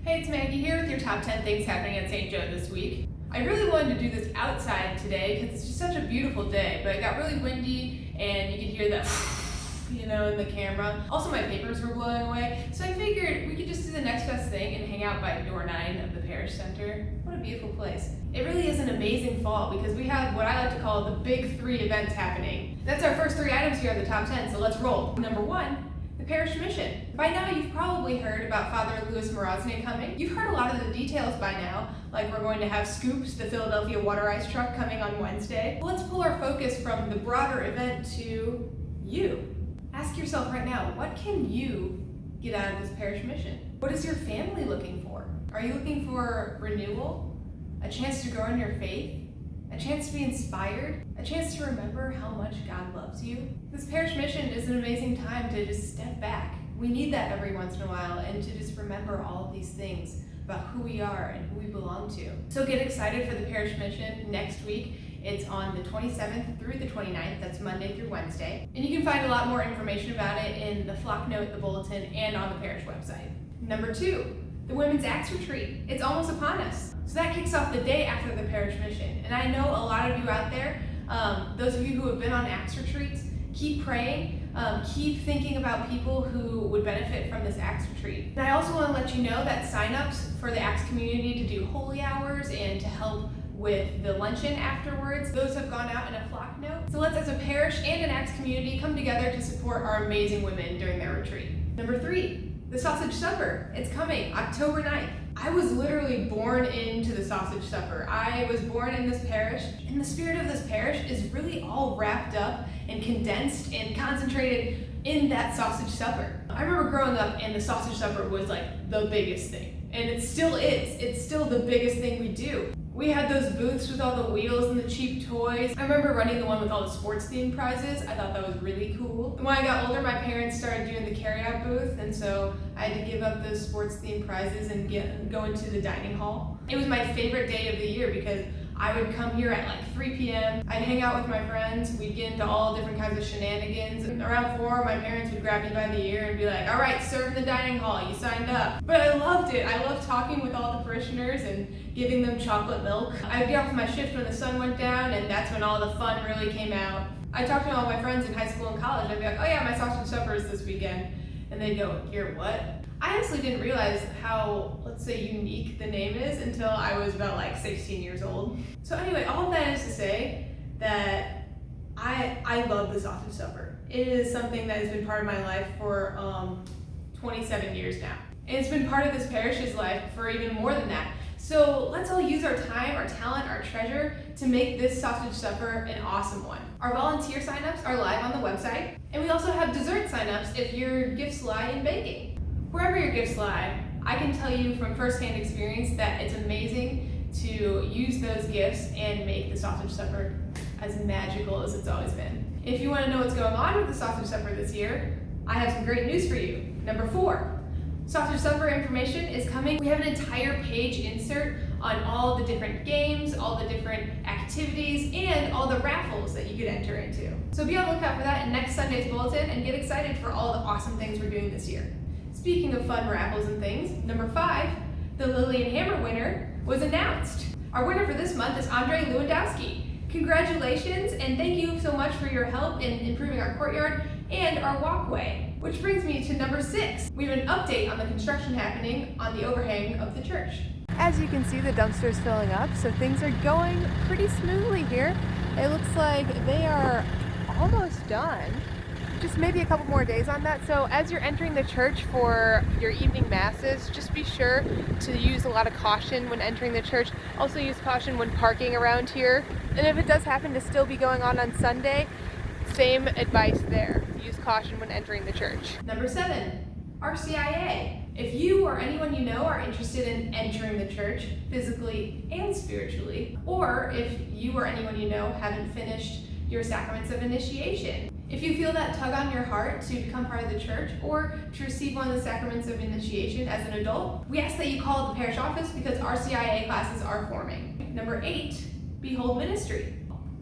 Hey, it's Maggie here with your top 10 things happening at St. Joe this week. I really wanted to do this outside today because it's just such a beautiful day, but it got really windy and you could hear that in the camera. Also, my papers were blowing away, so I figured we could just do the next best thing and hang out by door 9 of the parish center. What a beautiful place. It really is an amazing fall because we have what I like to call the big 3 events happening. That's our first 3 items here in the top 10, so let's roll. Number 1, the parish mission. By now you've probably heard about Father Louis Morozny coming. You've heard a lot of the details by now, like we're going to have Scoops, the Philadelphia water ice truck, coming on Wednesday. Let's pull our focus from the broader event to you. Ask yourself right now, what can you get out of this parish mission? What is your family looking for? Are you looking for renewal? A chance to grow in your faith? A chance to be inspired? A chance to remember how much God loves you? This parish mission is an amazing time to just step back. We need that every once in a while, and to just remember all of these things about who we are and who we belong to. So get excited for the parish mission next week. It's on the 27th through the 29th, that's Monday through Wednesday. And you can find a lot more information about it in the flock note, the bulletin, and on the parish website. Number 2, the Women's Acts Retreat. It's almost upon us. So that kicks off the day after the parish mission. And I know a lot of you out there, those of you who have been on Acts retreats, keep praying, keep thinking about people who would benefit from this Acts retreat. And I also want to let you know that signups for the Acts community to do holy hours and to help with the luncheon afterwards, those have gone out in a flock note. So let's, as a parish and an Acts community, come together to support our amazing women during their retreat. Number 3, the Sausage Supper. It's coming, October 9th. I was literally born into the Sausage Supper. I was born in this parish, and the spirit of this parish is really all wrapped up and condensed and concentrated in that Sausage Supper. I remember growing up and the Sausage Supper was like the biggest thing, and it still is. It's still the biggest thing we do. We had those booths with all the wheels and the cheap toys. I remember running the one with all the sports-themed prizes. I thought that was really cool. And when I got older, my parents started doing the carry-out booth, and so I had to give up those sports-themed prizes and go into the dining hall. It was my favorite day of the year because I would come here at like 3 p.m. I'd hang out with my friends. We'd get into all different kinds of shenanigans. And around 4, my parents would grab me by the ear and be like, all right, serve in the dining hall, you signed up. But I loved it. I loved talking with all the parishioners and giving them chocolate milk. I'd get off my shift when the sun went down, and that's when all the fun really came out. I talked to all my friends in high school and college. I'd be like, oh yeah, my sausage supper is this weekend. And they'd go, your what? I honestly didn't realize how, let's say, unique the name is until I was about like 16 years old. So anyway, all of that is to say that I love the sausage supper. It is something that has been part of my life for 27 years now. And it's been part of this parish's life for even more than that. So let's all use our time, our talent, our treasure to make this sausage supper an awesome one. Our volunteer signups are live on the website, and we also have dessert signups if your gifts lie in baking. Wherever your gifts lie, I can tell you from firsthand experience that it's amazing to use those gifts and make the sausage supper as magical as it's always been. If you want to know what's going on with the sausage supper this year, I have some great news for you. Number 4. Sausage Supper information is coming. We have an entire page insert on all the different games, all the different activities, and all the raffles that you could enter into. So be on the lookout for that in next Sunday's bulletin and get excited for all the awesome things we're doing this year. Speaking of fun raffles and things, number 5, the Lillian Hammer winner was announced. Our winner for this month is Andre Lewandowski. Congratulations, and thank you so much for your help in improving our courtyard and our walkway. Which brings me to number 6. We have an update on the construction happening on the overhang of the church. As you can see, the dumpster's filling up, so things are going pretty smoothly here. It looks like they are almost done. Just maybe a couple more days on that. So as you're entering the church for your evening masses, just be sure to use a lot of caution when entering the church. Also use caution when parking around here. And if it does happen to still be going on Sunday, same advice there. Use caution when entering the church. Number 7, RCIA. If you or anyone you know are interested in entering the church physically and spiritually, or if you or anyone you know haven't finished your sacraments of initiation, if you feel that tug on your heart to become part of the church or to receive one of the sacraments of initiation as an adult, we ask that you call the parish office because RCIA classes are forming. Number 8, Behold Ministry.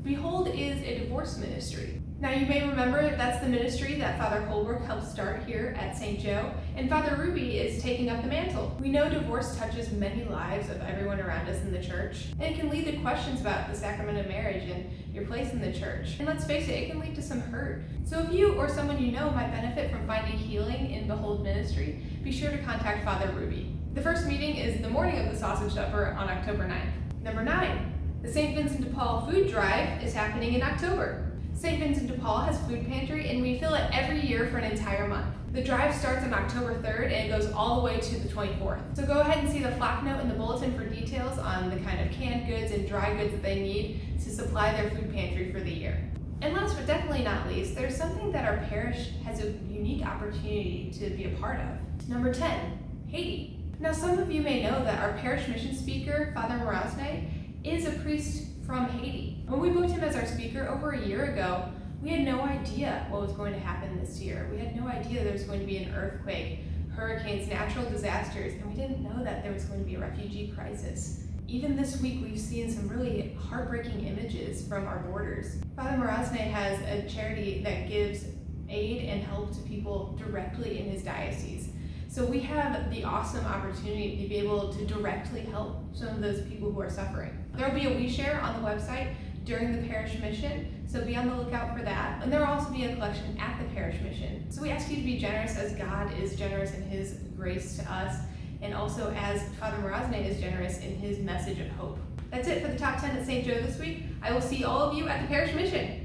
Behold is a divorce ministry. Now you may remember that's the ministry that Father Holbrook helped start here at St. Joe, and Father Ruby is taking up the mantle. We know divorce touches many lives of everyone around us in the church, and it can lead to questions about the sacrament of marriage and your place in the church. And let's face it can lead to some hurt. So if you or someone you know might benefit from finding healing in Behold Ministry, be sure to contact Father Ruby. The first meeting is the morning of the sausage supper on October 9th. Number 9, the St. Vincent de Paul food drive is happening in October. St. Vincent de Paul has food pantry and we fill it every year for an entire month. The drive starts on October 3rd and it goes all the way to the 24th. So go ahead and see the flap note in the bulletin for details on the kind of canned goods and dry goods that they need to supply their food pantry for the year. And last but definitely not least, there's something that our parish has a unique opportunity to be a part of. Number 10, Haiti. Now some of you may know that our parish mission speaker, Father Morasne, is a priest from Haiti. When we booked him as our speaker over a year ago, we had no idea what was going to happen this year. We had no idea there was going to be an earthquake, hurricanes, natural disasters, and we didn't know that there was going to be a refugee crisis. Even this week, we've seen some really heartbreaking images from our borders. Father Morasne has a charity that gives aid and help to people directly in his diocese. So we have the awesome opportunity to be able to directly help some of those people who are suffering. There will be a We Share on the website during the parish mission, so be on the lookout for that. And there will also be a collection at the parish mission. So we ask you to be generous as God is generous in his grace to us, and also as Father Morasne is generous in his message of hope. That's it for the top 10 at St. Joe this week. I will see all of you at the parish mission.